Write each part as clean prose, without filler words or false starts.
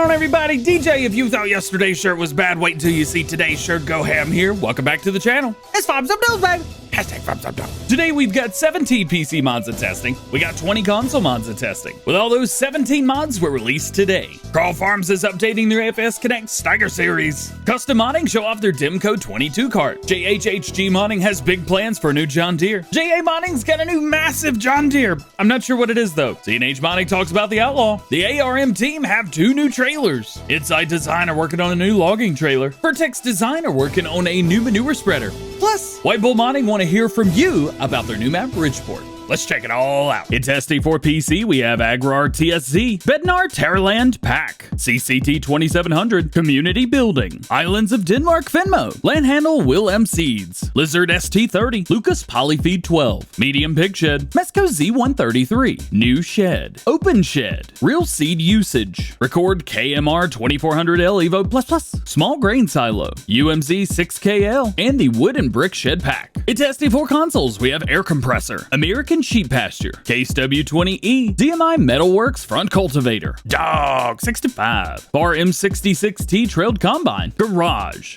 on, everybody? DJ, if you thought yesterday's shirt was bad, wait until you see today's shirt. Go ham here. Welcome back to the channel. It's Fobs Up News, baby. Hashtag Fobs Up News. Today we've got 17 PC mods in testing. We got 20 console mods in testing. With all those 17 mods were released today. Carl Farms is updating their AFS Connect Steiger series. Custom Modding show off their Demco 22 cart. JHHG Modding has big plans for a new John Deere. JA Modding's got a new massive John Deere. I'm not sure what it is though. CNH Modding talks about the Outlaw. The ARM team have 2 new trailers. Inside Design are working on a new logging trailer. Vertex Design are working on a new manure spreader. Plus, White Bull Modding want to hear from you about their new map, Richport. Let's check it all out. In testing for PC, we have Agrar TSZ, Bednar Terraland Pack, CCT 2700, Community Building, Islands of Denmark Finmo, Landhandle Will M Seeds, Lizard ST30, Lucas Polyfeed 12, Medium Pig Shed, Mesco Z133, New Shed, Open Shed, Real Seed Usage, Record KMR 2400L Evo++, Small Grain Silo, UMZ 6KL, and the Wood and Brick Shed Pack. In testing for consoles, we have Air Compressor, American Sheep Pasture, Case W20E, DMI Metalworks Front Cultivator, Dog 65, Bar M66T Trailed Combine, Garage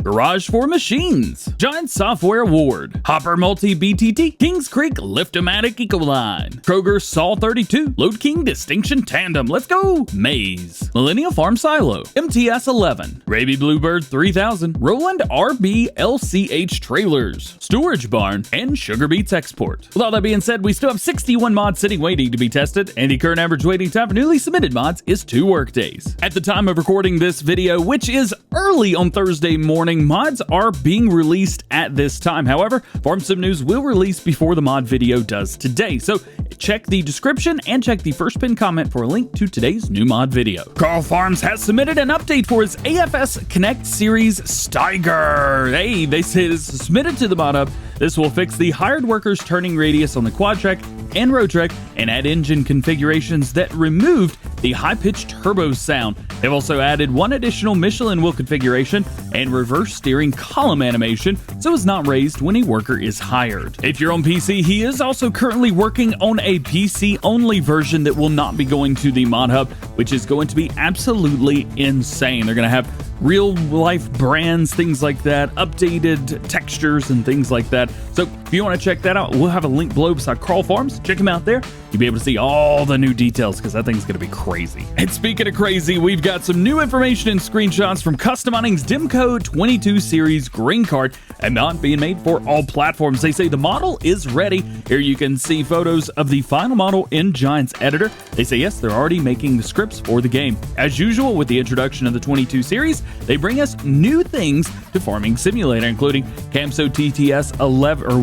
for Machines, Giant Software Award, Hopper Multi BTT, Kings Creek Liftomatic Ecoline, Kroger Saw 32, Load King Distinction Tandem, let's go, Maze, Millennial Farm Silo, MTS 11, Raby Bluebird 3000, Roland RB LCH Trailers, Storage Barn, and Sugar Beets Export. With all that being said, we still have 61 mods sitting waiting to be tested, and the current average waiting time for newly submitted mods is 2 workdays. At the time of recording this video, which is early on Thursday morning, mods are being released at this time. However, Farm News will release before the mod video does today, so check the description and check the first pinned comment for a link to today's new mod video. Carl Farms has submitted an update for his AFS Connect series Steiger. Hey, they say this is submitted to the mod hub. This will fix the hired workers turning radius on the Quadtrek and Roadtrek and add engine configurations that removed the high-pitched turbo sound. They've also added 1 additional Michelin wheel configuration and reverse steering column animation so it's not raised when a worker is hired. If you're on PC, he is also currently working on a PC-only version that will not be going to the mod hub, which is going to be absolutely insane. They're going to have real-life brands, things like that, updated textures and things like that. So if you want to check that out, we'll have a link below beside Carl Farms. Check him out there. You'll be able to see all the new details because that thing's going to be crazy. And speaking of crazy, we've got some new information and screenshots from Custom Modding's Demco 22 series grain cart, a mod being made for all platforms. They say the model is ready. Here you can see photos of the final model in Giants Editor. They say yes, they're already making the scripts for the game. As usual, with the introduction of the 22 series, they bring us new things to Farming Simulator, including Camso TTS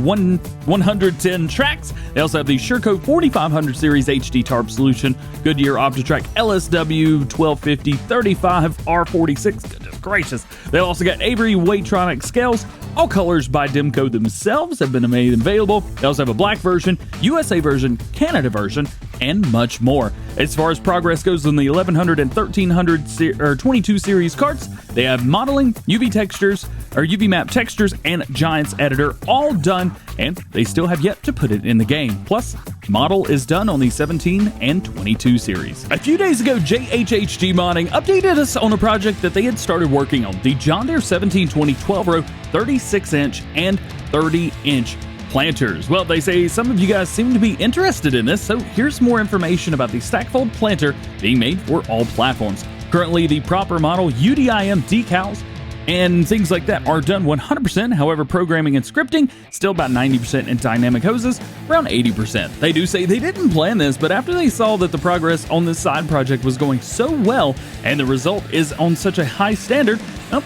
110 tracks. They also have the Surecoat 4500 series HD tarp solution, Goodyear Optitrack LSW 1250 35 R46. Goodness gracious. They also got Avery Weightronic scales. All colors by Demco themselves have been made available. They also have a black version, USA version, Canada version, and much more. As far as progress goes on the 1100 and 1300 22 series carts, they have modeling, UV textures, or UV map textures, and Giants Editor all done, and they still have yet to put it in the game. Plus, model is done on the 17 and 22 series. A few days ago, JHHG Modding updated us on a project that they had started working on, the John Deere 1720 12-row 36-inch and 30-inch planters. Well, they say some of you guys seem to be interested in this, so here's more information about the Stackfold planter being made for all platforms. Currently, the proper model UDIM decals and things like that are done 100%. However, programming and scripting still about 90%, and dynamic hoses around 80%. They do say they didn't plan this, but after they saw that the progress on this side project was going so well and the result is on such a high standard,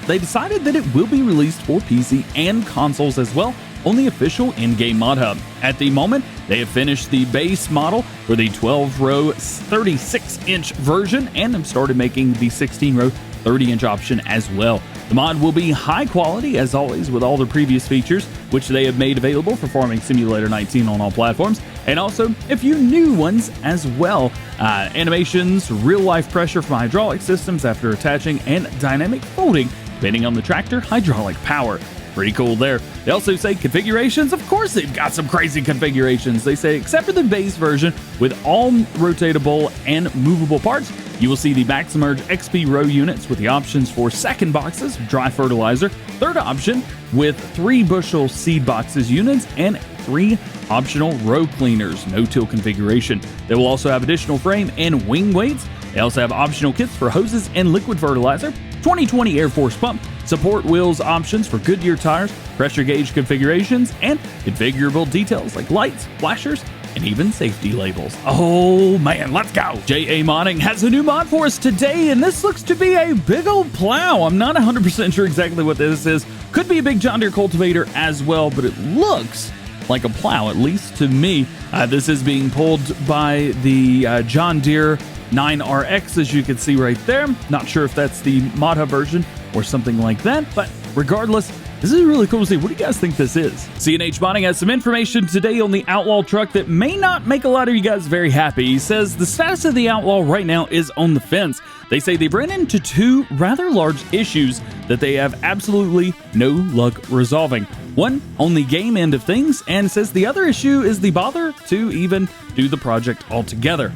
they decided that it will be released for PC and consoles as well on the official in-game mod hub. At the moment, they have finished the base model for the 12-row 36-inch version and have started making the 16-row 30-inch option as well. The mod will be high quality, as always, with all the previous features, which they have made available for Farming Simulator 19 on all platforms, and also a few new ones as well. Animations, real-life pressure from hydraulic systems after attaching, and dynamic folding, depending on the tractor hydraulic power. Pretty cool there. They also say configurations. Of course they've got some crazy configurations. They say except for the base version with all rotatable and movable parts, you will see the Maximerge XP row units with the options for second boxes, dry fertilizer, third option with 3 bushel seed boxes units, and 3 optional row cleaners, no-till configuration. They will also have additional frame and wing weights. They also have optional kits for hoses and liquid fertilizer, 2020 Air Force pump, support wheels options for Goodyear tires, pressure gauge configurations, and configurable details like lights, flashers, and even safety labels. Oh man, let's go! JA Modding has a new mod for us today, and this looks to be a big old plow. I'm not 100% sure exactly what this is. Could be a big John Deere cultivator as well, but it looks like a plow, at least to me. This is being pulled by the John Deere 9RX, as you can see right there. Not sure if that's the mod hub version or something like that, but regardless, this is really cool to see. What do you guys think this is? CNH Modding has some information today on the Outlaw truck that may not make a lot of you guys very happy. He says the status of the Outlaw right now is on the fence. They say they ran into 2 rather large issues that they have absolutely no luck resolving. One on the game end of things, and says the other issue is the bother to even do the project altogether.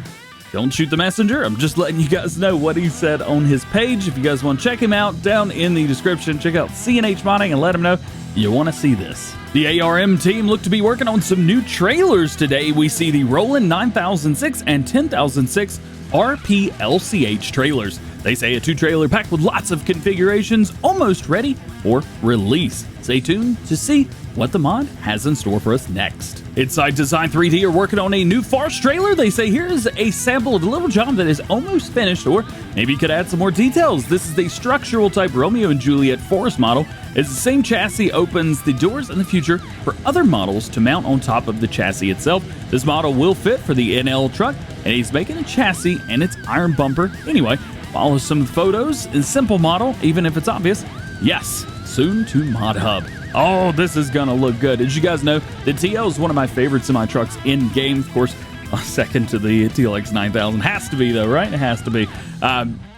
Don't shoot the messenger. I'm just letting you guys know what he said on his page. If you guys want to check him out, down in the description, check out CNH Modding and let him know you want to see this. The ARM team looked to be working on some new trailers today. We see the Roland 9006 and 10006 RPLCH trailers. They say a 2-trailer pack with lots of configurations almost ready for release. Stay tuned to see what the mod has in store for us next. Inside Design 3D are working on a new Farce trailer. They say here's a sample of a little job that is almost finished, or maybe you could add some more details. This is the structural type Romeo and Juliet Forest model. It's the same chassis, opens the doors in the future for other models to mount on top of the chassis itself. This model will fit for the NL truck, and he's making a chassis and its iron bumper. Anyway, follow some photos. It's a simple model, even if it's obvious. Yes, soon to Mod Hub. Oh, this is gonna look good. As you guys know, the TL is one of my favorite semi-trucks in game. Of course, second to the TLX 9000. Has to be though, right? It has to be.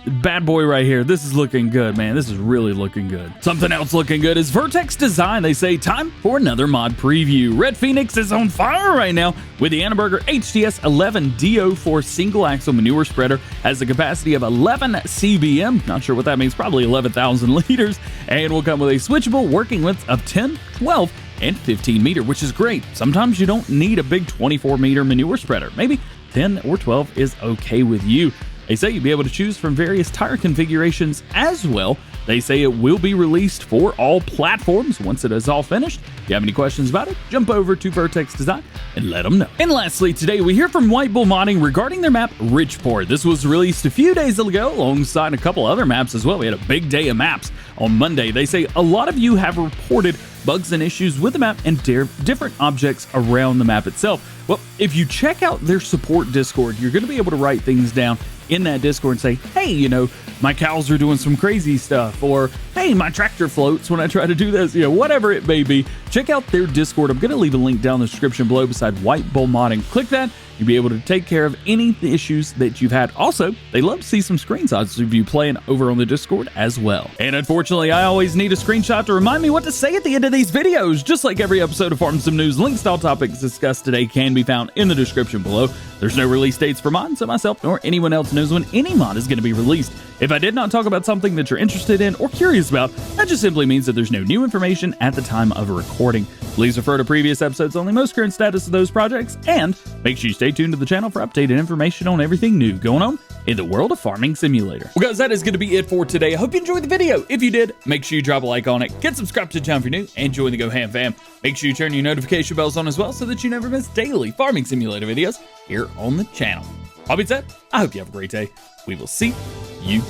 Bad boy right here. This is looking good, man. This is really looking good. Something else looking good is Vertex Design. They say time for another mod preview. Red Phoenix is on fire right now with the Annenberger HTS 11 DO4 single axle manure spreader. Has a capacity of 11 CBM. Not sure what that means. Probably 11,000 liters. And will come with a switchable working width of 10, 12, and 15 meter, which is great. Sometimes you don't need a big 24 meter manure spreader. Maybe 10 or 12 is okay with you. They say you'll be able to choose from various tire configurations as well. They say it will be released for all platforms once it is all finished. If you have any questions about it, jump over to Vertex Design and let them know. And lastly, today we hear from White Bull Modding regarding their map Richport. This was released a few days ago alongside a couple other maps as well. We had a big day of maps on Monday. They say a lot of you have reported bugs and issues with the map and different objects around the map itself. Well, if you check out their support Discord, you're going to be able to write things down in that Discord and say, hey, you know, my cows are doing some crazy stuff, or hey, my tractor floats when I try to do this, you know, whatever it may be. Check out their Discord. I'm going to leave a link down in the description below beside White Bull Modding. Click that. You'll be able to take care of any issues that you've had. Also, they love to see some screenshots of you playing over on the Discord as well. And unfortunately, I always need a screenshot to remind me what to say at the end of these videos. Just like every episode of Farm Sim News, links to all topics discussed today can be found in the description below. There's no release dates for mods, so myself nor anyone else knows when any mod is going to be released. If I did not talk about something that you're interested in or curious about, that just simply means that there's no new information at the time of recording. Please refer to previous episodes on the most current status of those projects, and make sure you stay tuned to the channel for updated information on everything new going on in the world of Farming Simulator. Well guys, that is going to be it for today. I hope you enjoyed the video. If you did, make sure you drop a like on it, get subscribed to the channel if you're new, and join the GoHam fam. Make sure you turn your notification bells on as well so that you never miss daily Farming Simulator videos here on the channel. All being said, I hope you have a great day. We will see you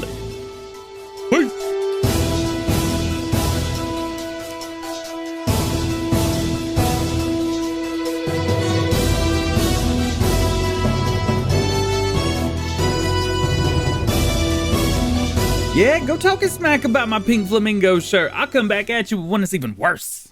later. Peace! Yeah, go talking smack about my pink flamingo shirt. I'll come back at you with one that's even worse.